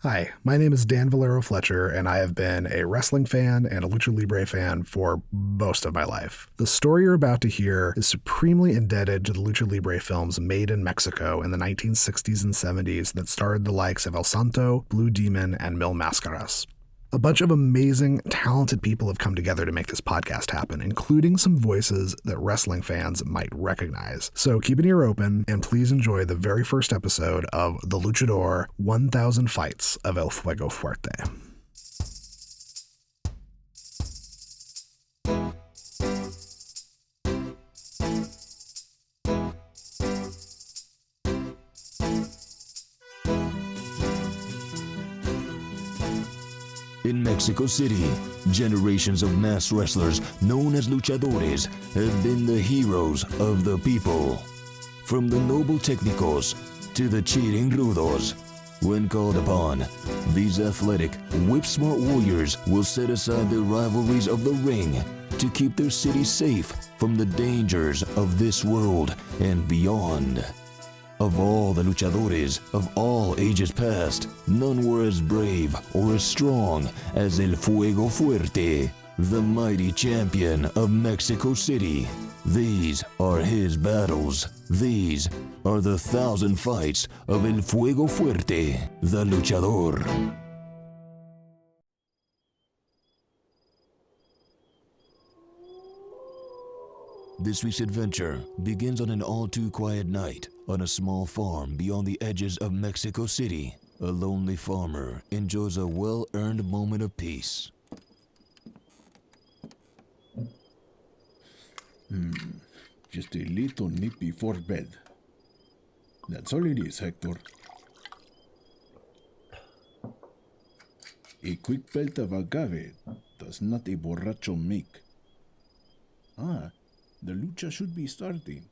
Hi, my name is Dan Valero Fletcher, and I have been a wrestling fan and a Lucha Libre fan for most of my life. The story you're about to hear is supremely indebted to the Lucha Libre films made in Mexico in the 1960s and 70s that starred the likes of El Santo, Blue Demon, and Mil Máscaras. A bunch of amazing, talented people have come together to make this podcast happen, including some voices that wrestling fans might recognize. So keep an ear open, and please enjoy the very first episode of The Luchador 1000 Fights of El Fuego Fuerte. In Mexico City, generations of masked wrestlers known as luchadores have been the heroes of the people. From the noble técnicos to the cheating rudos, when called upon, these athletic, whip-smart warriors will set aside the rivalries of the ring to keep their city safe from the dangers of this world and beyond. Of all the luchadores of all ages past, none were as brave or as strong as El Fuego Fuerte, the mighty champion of Mexico City. These are his battles. These are the 1000 fights of El Fuego Fuerte, the luchador. This week's adventure begins on an all-too-quiet night on a small farm beyond the edges of Mexico City. A lonely farmer enjoys a well-earned moment of peace. Just a little nip before bed. That's all it is, Hector. A quick pelt of agave does not a borracho make. The lucha should be starting.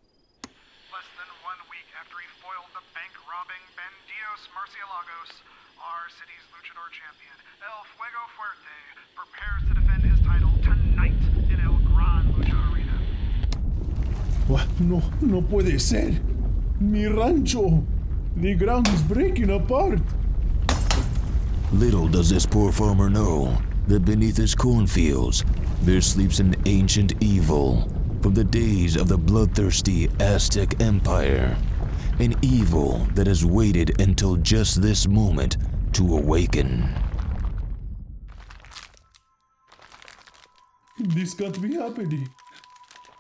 Less than 1 week after he foiled the bank-robbing Bandidos Murciélagos, our city's luchador champion, El Fuego Fuerte, prepares to defend his title tonight in El Gran Lucha Arena. What? No puede ser. Mi rancho. The ground is breaking apart. Little does this poor farmer know that beneath his cornfields there sleeps an ancient evil from the days of the bloodthirsty Aztec Empire. An evil that has waited until just this moment to awaken. This can't be happening.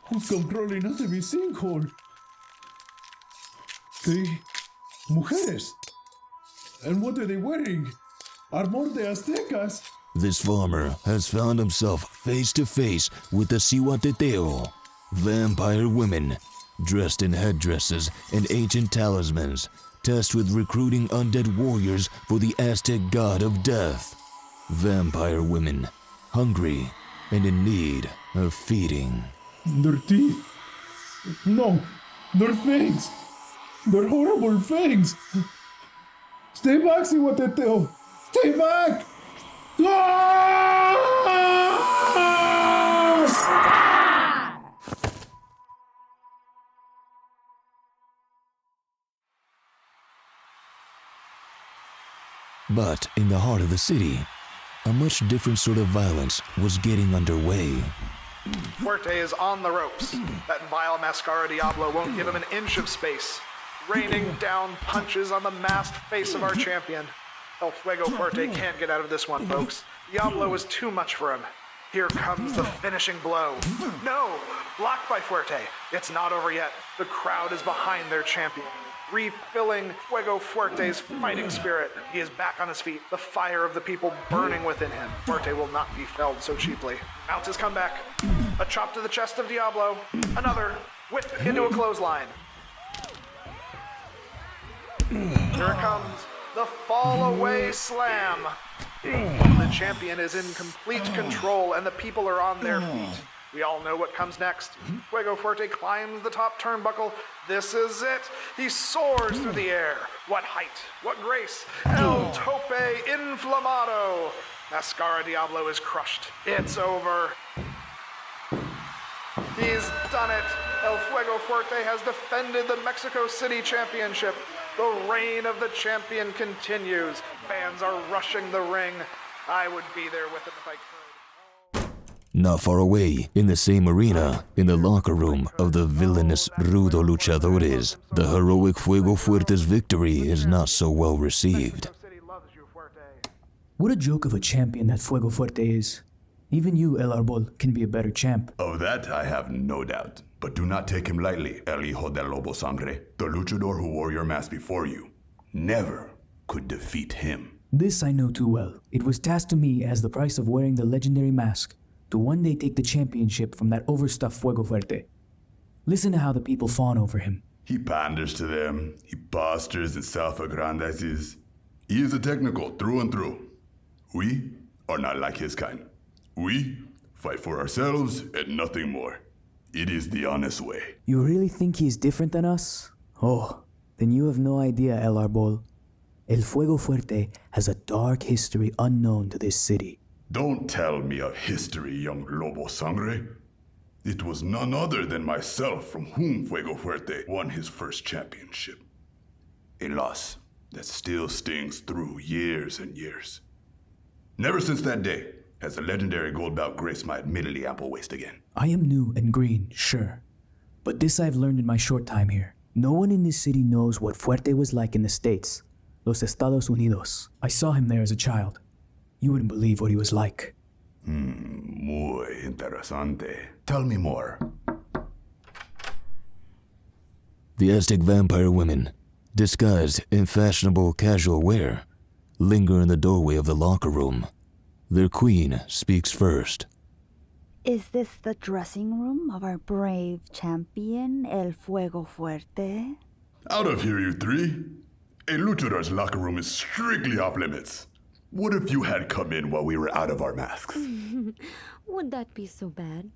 Who's come crawling out of his sinkhole? 3 mujeres. And what are they wearing? Armor de Aztecas. This farmer has found himself face to face with the Cihuateteo, vampire women, dressed in headdresses and ancient talismans, tasked with recruiting undead warriors for the Aztec god of death. Vampire women, hungry and in need of feeding. Their teeth. No, their fangs. They're horrible fangs. Stay back, Cihuateteo. Stay back! But in the heart of the city, a much different sort of violence was getting underway. Fuerte is on the ropes. That vile Mascara Diablo won't give him an inch of space, raining down punches on the masked face of our champion. El Fuego Fuerte can't get out of this one, folks. Diablo is too much for him. Here comes the finishing blow. No! Blocked by Fuerte. It's not over yet. The crowd is behind their champion, refilling Fuego Fuerte's fighting spirit. He is back on his feet, the fire of the people burning within him. Fuerte will not be felled so cheaply. Mounts his comeback. A chop to the chest of Diablo. Another. Whip into a clothesline. Here it comes. The fall away slam. The champion is in complete control and the people are on their feet. We all know what comes next. Fuego Fuerte climbs the top turnbuckle. This is it. He soars through the air. What height, what grace. El Tope Inflamado. Mascara Diablo is crushed. It's over. He's done it. El Fuego Fuerte has defended the Mexico City Championship. The reign of the champion continues. Fans are rushing the ring. I would be there with them if I could. Not far away, in the same arena, in the locker room of the villainous Rudo Luchadores, the heroic Fuego Fuerte's victory is not so well received. Mexico City loves you, Fuerte. What a joke of a champion that Fuego Fuerte is. Even you, El Arbol, can be a better champ. Of that I have no doubt. But do not take him lightly, El Hijo Del Lobo Sangre. The luchador who wore your mask before you never could defeat him. This I know too well. It was tasked to me as the price of wearing the legendary mask to one day take the championship from that overstuffed Fuego Fuerte. Listen to how the people fawn over him. He panders to them, he postures and self-aggrandizes. He is a technical through and through. We are not like his kind. We fight for ourselves and nothing more. It is the honest way. You really think he is different than us? Oh, then you have no idea, El Arbol. El Fuego Fuerte has a dark history unknown to this city. Don't tell me of history, young Lobo Sangre. It was none other than myself from whom Fuego Fuerte won his first championship. A loss that still stings through years and years. Never since that day has the legendary gold belt graced my admittedly ample waist again. I am new and green, sure. But this I've learned in my short time here. No one in this city knows what Fuerte was like in the States. Los Estados Unidos. I saw him there as a child. You wouldn't believe what he was like. Muy interesante. Tell me more. The Aztec vampire women, disguised in fashionable casual wear, linger in the doorway of the locker room. Their queen speaks first. Is this the dressing room of our brave champion, El Fuego Fuerte? Out of here, you three. A luchador's locker room is strictly off limits. What if you had come in while we were out of our masks? Would that be so bad?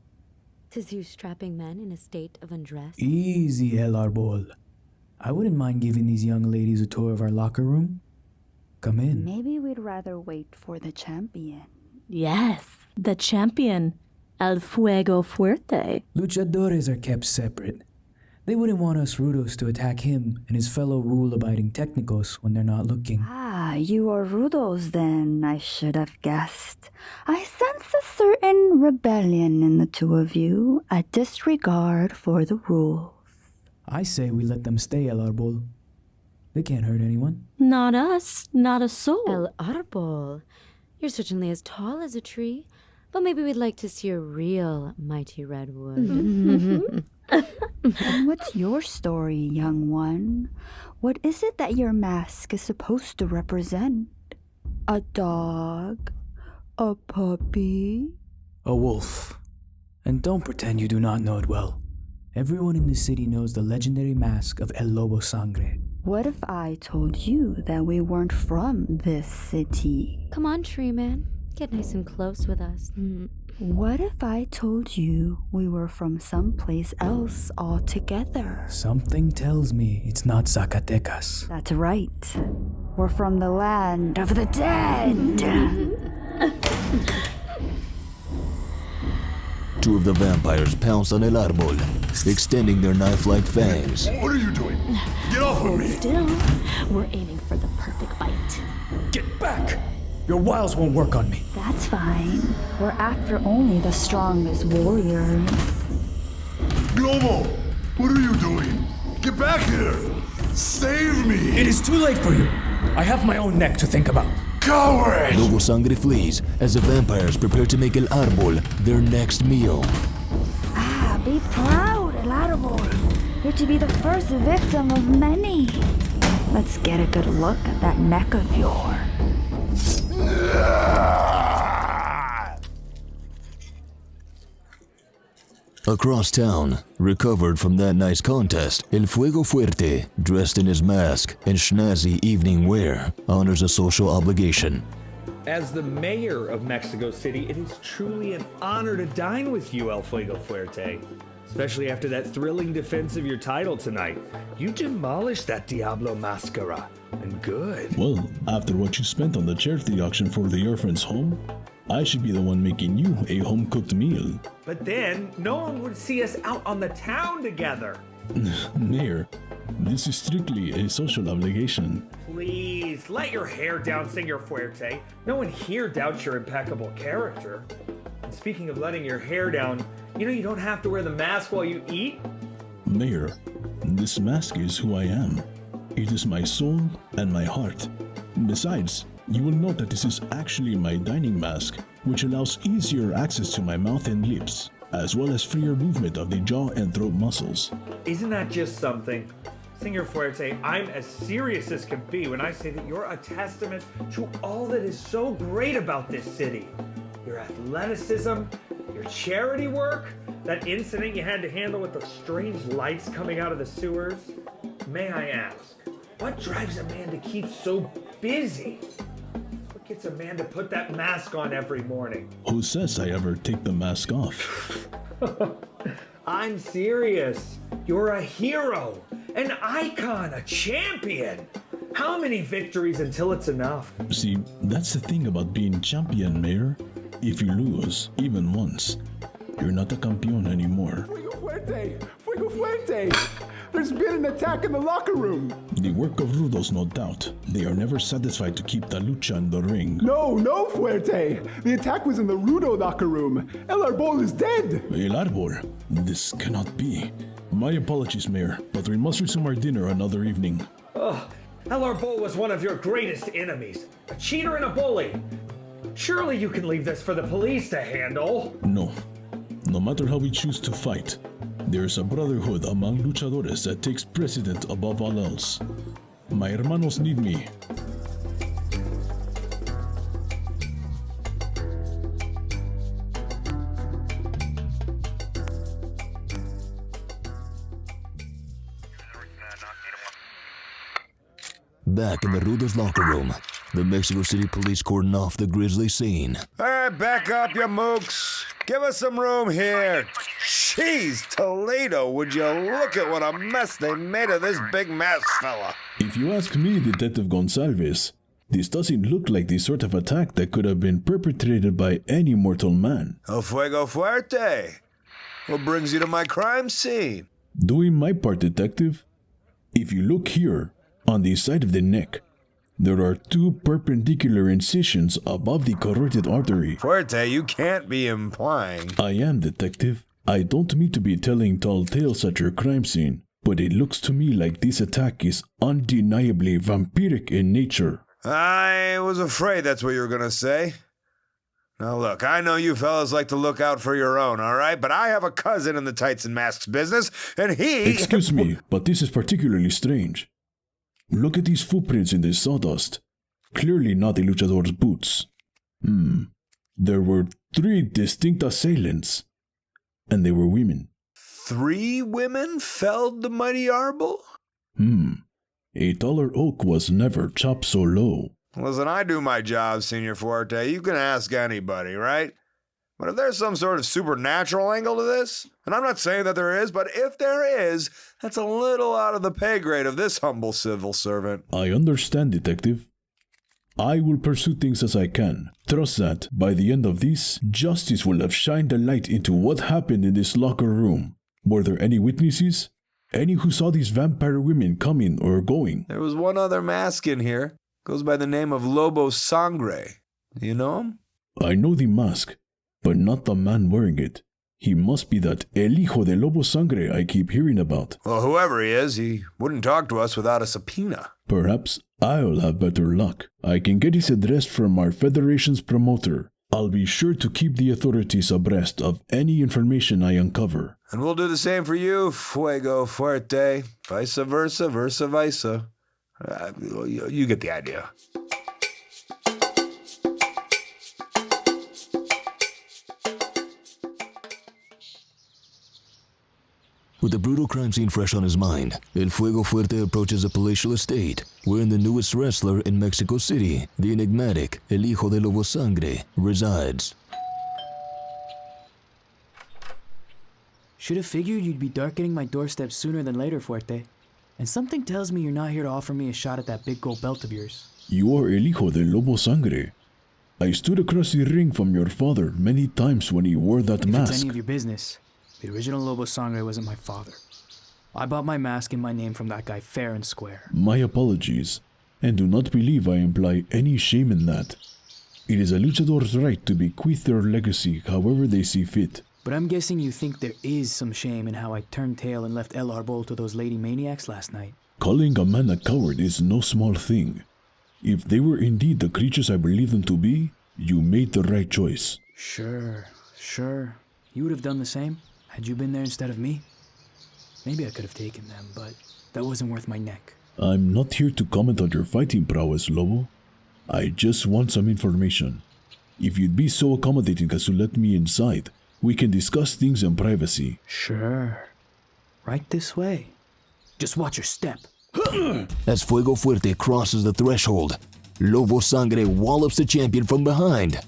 'Tis you strapping men in a state of undress. Easy, El Arbol. I wouldn't mind giving these young ladies a tour of our locker room. Come in. Maybe we'd rather wait for the champion. Yes, the champion, El Fuego Fuerte. Luchadores are kept separate. They wouldn't want us Rudos to attack him and his fellow rule-abiding technicos when they're not looking. Ah, you are Rudos then, I should have guessed. I sense a certain rebellion in the two of you, a disregard for the rules. I say we let them stay, El Arbol. They can't hurt anyone. Not us, not a soul. El Arbol. You're certainly as tall as a tree, but maybe we'd like to see a real mighty redwood. And what's your story, young one? What is it that your mask is supposed to represent? A dog? A puppy? A wolf. And don't pretend you do not know it well. Everyone in the city knows the legendary mask of El Lobo Sangre. What if I told you that we weren't from this city? Come on, tree man. Get nice and close with us. What if I told you we were from someplace else altogether? Something tells me it's not Zacatecas. That's right. We're from the land of the dead. Two of the vampires pounce on El Arbol, extending their knife-like fangs. What are you doing? Get off of me! Still, we're aiming for the perfect bite. Get back! Your wiles won't work on me. That's fine. We're after only the strongest warrior. Globo! What are you doing? Get back here! Save me! It is too late for you. I have my own neck to think about. Coward! Lobo Sangre flees as the vampires prepare to make El Arbol their next meal. Ah, be proud, El Arbol. You're to be the first victim of many. Let's get a good look at that neck of yours. Across town, recovered from that night's contest, El Fuego Fuerte, dressed in his mask and snazzy evening wear, honors a social obligation. As the mayor of Mexico City, it is truly an honor to dine with you, El Fuego Fuerte. Especially after that thrilling defense of your title tonight. You demolished that Diablo Mascara. And good. Well, after what you spent on the charity auction for the orphan's home, I should be the one making you a home-cooked meal. But then, no one would see us out on the town together. Mayor, this is strictly a social obligation. Please, let your hair down, Senor Fuerte. No one here doubts your impeccable character. And speaking of letting your hair down, you don't have to wear the mask while you eat? Mayor, this mask is who I am. It is my soul and my heart. Besides, you will note that this is actually my dining mask, which allows easier access to my mouth and lips, as well as freer movement of the jaw and throat muscles. Isn't that just something? Senor Fuerte, I'm as serious as can be when I say that you're a testament to all that is so great about this city. Your athleticism, your charity work, that incident you had to handle with the strange lights coming out of the sewers. May I ask, what drives a man to keep so busy? What gets a man to put that mask on every morning? Who says I ever take the mask off? I'm serious. You're a hero, an icon, a champion. How many victories until it's enough? See, that's the thing about being champion, Mayor. If you lose, even once, you're not a campeón anymore. Fuego Fuerte! Fuego Fuerte! There's been an attack in the locker room! The work of Rudos, no doubt. They are never satisfied to keep the lucha in the ring. No, Fuerte! The attack was in the Rudo locker room. El Arbol is dead! El Arbol? This cannot be. My apologies, Mayor, but we must resume our dinner another evening. El Arbol was one of your greatest enemies. A cheater and a bully. Surely you can leave this for the police to handle. No. No matter how we choose to fight, there is a brotherhood among luchadores that takes precedent above all else. My hermanos need me. Back in the Rudos locker room, the Mexico City police cordon off the grisly scene. All right, back up, you mooks. Give us some room here. Jeez, Toledo, would you look at what a mess they made of this big masked fella. If you ask me, Detective Gonsalves, this doesn't look like the sort of attack that could have been perpetrated by any mortal man. El Fuego Fuerte. What brings you to my crime scene? Doing my part, Detective. If you look here, on the side of the neck, there are two perpendicular incisions above the carotid artery. Fuerte, you can't be implying. I am, Detective. I don't mean to be telling tall tales at your crime scene, but it looks to me like this attack is undeniably vampiric in nature. I was afraid that's what you were gonna say. Now look, I know you fellas like to look out for your own, all right? But I have a cousin in the tights and masks business, and he... Excuse me, but this is particularly strange. Look at these footprints in the sawdust. Clearly not the luchador's boots. There were 3 distinct assailants, and they were women. 3 women felled the mighty Arbol? A taller oak was never chopped so low. Listen, I do my job, Senor Fuerte. You can ask anybody, right? But if there's some sort of supernatural angle to this, and I'm not saying that there is, but if there is, that's a little out of the pay grade of this humble civil servant. I understand, Detective. I will pursue things as I can. Trust that, by the end of this, justice will have shined a light into what happened in this locker room. Were there any witnesses? Any who saw these vampire women coming or going? There was one other mask in here. Goes by the name of Lobo Sangre. Do you know him? I know the mask, but not the man wearing it. He must be that El Hijo Del Lobo Sangre I keep hearing about. Well, whoever he is, he wouldn't talk to us without a subpoena. Perhaps I'll have better luck. I can get his address from our Federation's promoter. I'll be sure to keep the authorities abreast of any information I uncover. And we'll do the same for you, Fuego Fuerte. Vice versa, versa versa. You get the idea. With the brutal crime scene fresh on his mind, El Fuego Fuerte approaches a palatial estate, wherein the newest wrestler in Mexico City, the enigmatic El Hijo Del Lobo Sangre, resides. Should have figured you'd be darkening my doorstep sooner than later, Fuerte. And something tells me you're not here to offer me a shot at that big gold belt of yours. You are El Hijo Del Lobo Sangre. I stood across the ring from your father many times when he wore that If mask. it's any of your business, the original Lobo Sangre wasn't my father. I bought my mask and my name from that guy fair and square. My apologies, and do not believe I imply any shame in that. It is a luchador's right to bequeath their legacy however they see fit. But I'm guessing you think there is some shame in how I turned tail and left El Arbol to those lady maniacs last night. Calling a man a coward is no small thing. If they were indeed the creatures I believe them to be, you made the right choice. Sure. You would have done the same had you been there instead of me. Maybe I could have taken them, but that wasn't worth my neck. I'm not here to comment on your fighting prowess, Lobo. I just want some information. If you'd be so accommodating as to let me inside, we can discuss things in privacy. Sure. Right this way. Just watch your step. As Fuego Fuerte crosses the threshold, Lobo Sangre wallops the champion from behind,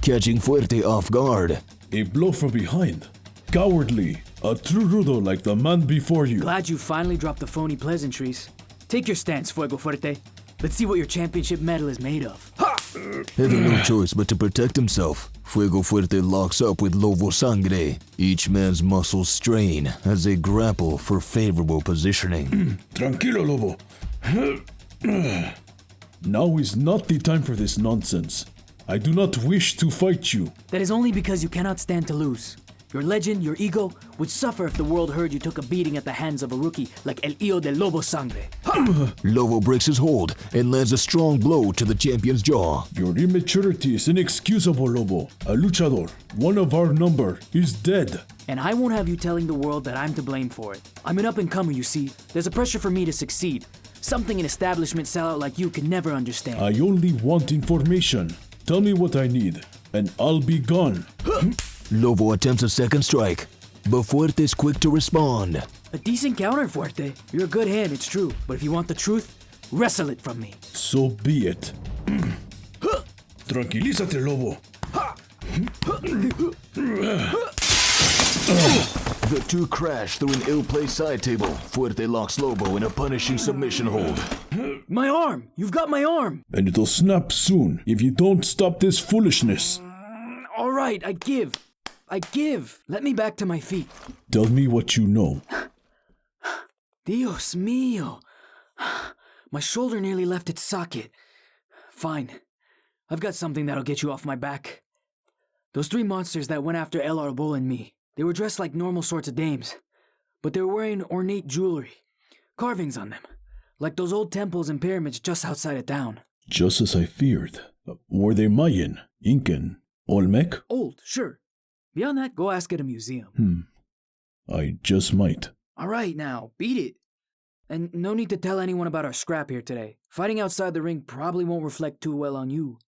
catching Fuerte off guard. A blow from behind. Cowardly. A true rudo like the man before you. Glad you finally dropped the phony pleasantries. Take your stance, Fuego Fuerte. Let's see what your championship medal is made of. Ha! Having no choice but to protect himself, Fuego Fuerte locks up with Lobo Sangre. Each man's muscles strain as they grapple for favorable positioning. Tranquilo, Lobo. Now is not the time for this nonsense. I do not wish to fight you. That is only because you cannot stand to lose. Your legend, your ego, would suffer if the world heard you took a beating at the hands of a rookie like El Hijo Del Lobo Sangre. Lobo breaks his hold and lands a strong blow to the champion's jaw. Your immaturity is inexcusable, Lobo. A luchador, one of our number, is dead. And I won't have you telling the world that I'm to blame for it. I'm an up-and-comer, you see. There's a pressure for me to succeed. Something an establishment sellout like you can never understand. I only want information. Tell me what I need, and I'll be gone. Lobo attempts a second strike, but Fuerte is quick to respond. A decent counter, Fuerte. You're a good hand, it's true. But if you want the truth, wrestle it from me. So be it. Tranquilízate, Lobo. The two crash through an ill-placed side table. Fuerte locks Lobo in a punishing submission hold. My arm! You've got my arm! And it'll snap soon if you don't stop this foolishness. All right, I give. Let me back to my feet. Tell me what you know. Dios mío. My shoulder nearly left its socket. Fine. I've got something that'll get you off my back. Those three monsters that went after El Arbol and me, they were dressed like normal sorts of dames, but they were wearing ornate jewelry, carvings on them, like those old temples and pyramids just outside of town. Just as I feared. Were they Mayan, Incan, Olmec? Old, sure. Beyond that, go ask at a museum. I just might. All right, now, beat it. And no need to tell anyone about our scrap here today. Fighting outside the ring probably won't reflect too well on you.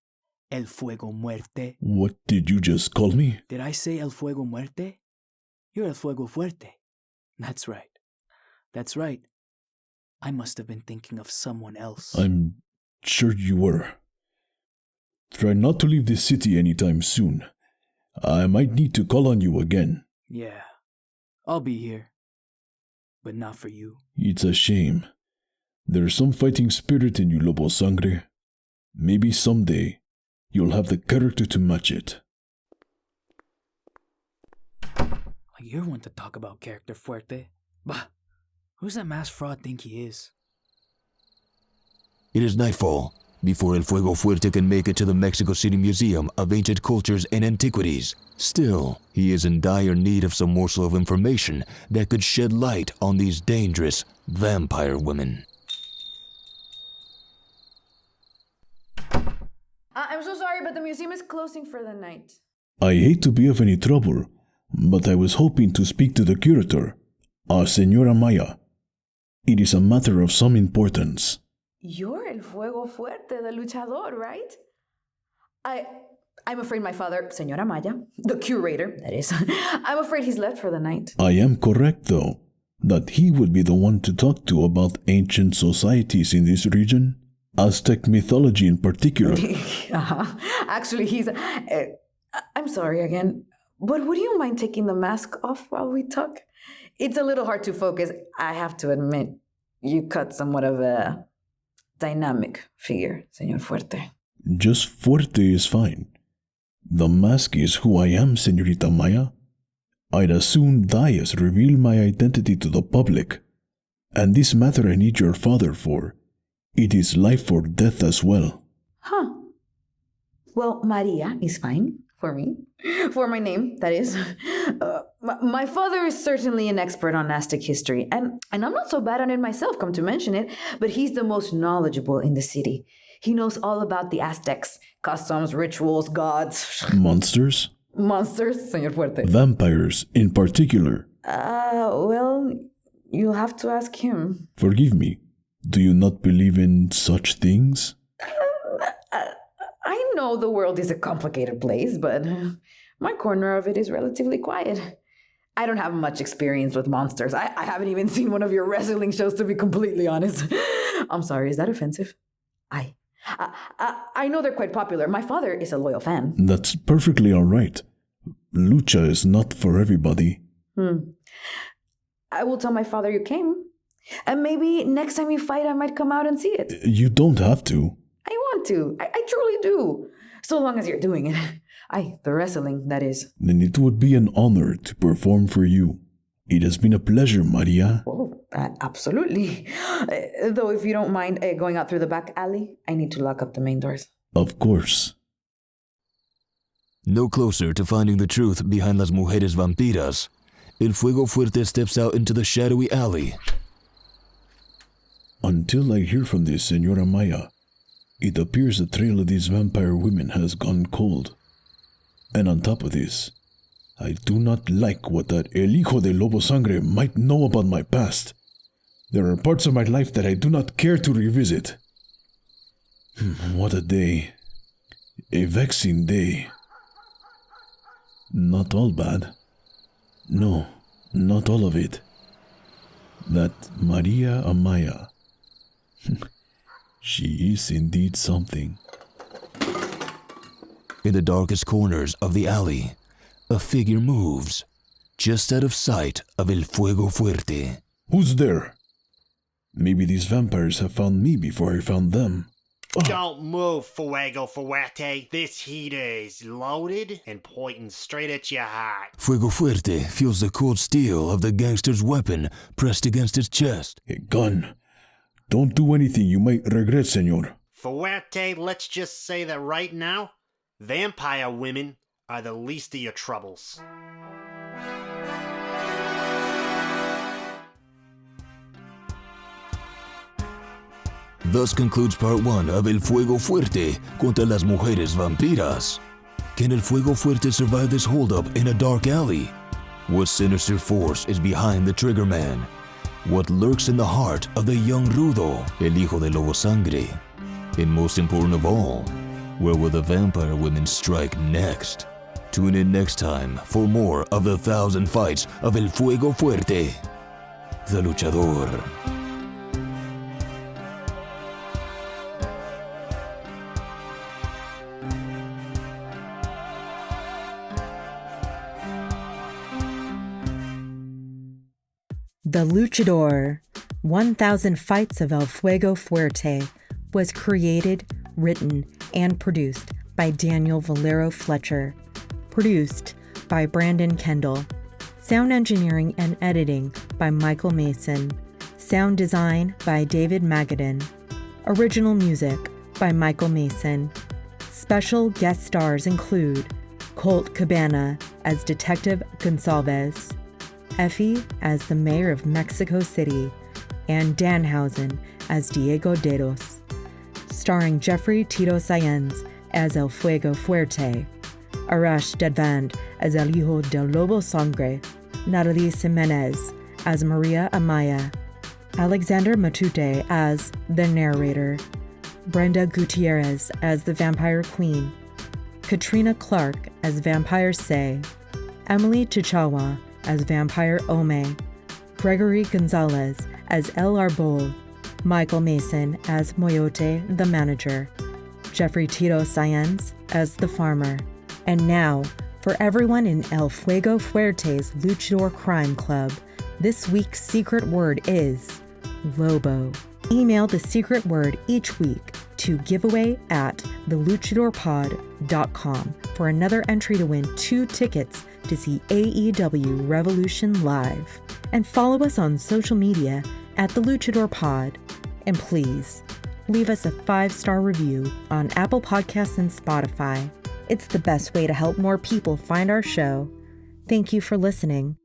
El Fuego Muerte. What did you just call me? Did I say El Fuego Muerte? You're El Fuego Fuerte. That's right. I must have been thinking of someone else. I'm sure you were. Try not to leave this city anytime soon. I might need to call on you again. Yeah, I'll be here. But not for you. It's a shame. There's some fighting spirit in you, Lobo Sangre. Maybe someday you'll have the character to match it. You're one to talk about character, Fuerte. Bah, who's that masked fraud think he is? It is nightfall before El Fuego Fuerte can make it to the Mexico City Museum of Ancient Cultures and Antiquities. Still, he is in dire need of some morsel of information that could shed light on these dangerous vampire women. I'm so sorry, but the museum is closing for the night. I hate to be of any trouble, but I was hoping to speak to the curator, Señora Maya. It is a matter of some importance. You're El Fuego Fuerte, the luchador, right? I'm afraid my father, Señora Maya, the curator, that is, I'm afraid he's left for the night. I am correct, though, that he would be the one to talk to about ancient societies in this region, Aztec mythology in particular. Actually, he's... I'm sorry again, but would you mind taking the mask off while we talk? It's a little hard to focus, I have to admit. You cut somewhat of a dynamic figure, Señor Fuerte. Just Fuerte is fine. The mask is who I am, Señorita Maya. I'd as soon die as reveal my identity to the public. And this matter I need your father for. It is life or death as well. Huh. Well, Maria is fine for me. For my name, that is. My father is certainly an expert on Aztec history, and I'm not so bad on it myself, come to mention it, but he's the most knowledgeable in the city. He knows all about the Aztecs, customs, rituals, gods. Monsters? Monsters, Señor Fuerte. Vampires, in particular. Well, you'll have to ask him. Forgive me. Do you not believe in such things? I know the world is a complicated place, but my corner of it is relatively quiet. I don't have much experience with monsters. I haven't even seen one of your wrestling shows, to be completely honest. I'm sorry, is that offensive? I know they're quite popular. My father is a loyal fan. That's perfectly all right. Lucha is not for everybody. I will tell my father you came. And maybe next time you fight, I might come out and see it. You don't have to. I want to. I truly do. So long as you're doing it. The wrestling, that is. Then it would be an honor to perform for you. It has been a pleasure, Maria. Oh, absolutely. Though if you don't mind going out through the back alley, I need to lock up the main doors. Of course. No closer to finding the truth behind las mujeres vampiras, El Fuego Fuerte steps out into the shadowy alley. Until I hear from this, Senora Maya, it appears the trail of these vampire women has gone cold. And on top of this, I do not like what that El Hijo Del Lobo Sangre might know about my past. There are parts of my life that I do not care to revisit. What a day. A vexing day. Not all bad. No, not all of it. That Maria Amaya. She is indeed something. In the darkest corners of the alley, a figure moves, just out of sight of El Fuego Fuerte. Who's there? Maybe these vampires have found me before I found them. Don't move, Fuego Fuerte. This heater is loaded and pointing straight at your heart. Fuego Fuerte feels the cold steel of the gangster's weapon pressed against his chest. A gun. Don't do anything you might regret, senor. Fuerte, let's just say that right now, vampire women are the least of your troubles. Thus concludes part 1 of El Fuego Fuerte contra las mujeres vampiras. Can El Fuego Fuerte survive this holdup in a dark alley? What sinister force is behind the trigger man? What lurks in the heart of the young Rudo, El Hijo Del Lobo Sangre? And most important of all, where will the vampire women strike next? Tune in next time for more of the 1,000 fights of El Fuego Fuerte, the Luchador. The Luchador, 1,000 Fights of El Fuego Fuerte, was created, written, and produced by Daniel Valero Fletcher. Produced by Brandon Kendall. Sound engineering and editing by Michael Mason. Sound design by David Magadan. Original music by Michael Mason. Special guest stars include Colt Cabana as Detective Gonsalves, Effy as the Mayor of Mexico City, and Danhausen as Diego Dedos. Starring Jeffrey Tito Sáenz as El Fuego Fuerte, Arash Dedvand as El Hijo del Lobo Sangre, Natalie Jimenez as Maria Amaya, Alexander Matute as the narrator, Brenda Gutierrez as the Vampire Queen, Katrina Clark as Vampire Say, Emily Chichawa as Vampire Ome, Gregory Gonzalez as El Arbol, Michael Mason as Moyote the manager, Jeffrey Tito Sáenz as the farmer. And now, for everyone in El Fuego Fuerte's Luchador Crime Club, this week's secret word is Lobo. Email the secret word each week to giveaway@theluchadorpod.com for another entry to win 2 tickets to see AEW Revolution live. And follow us on social media at the Luchador Pod, and please leave us a 5-star review on Apple Podcasts and Spotify. It's the best way to help more people find our show. Thank you for listening.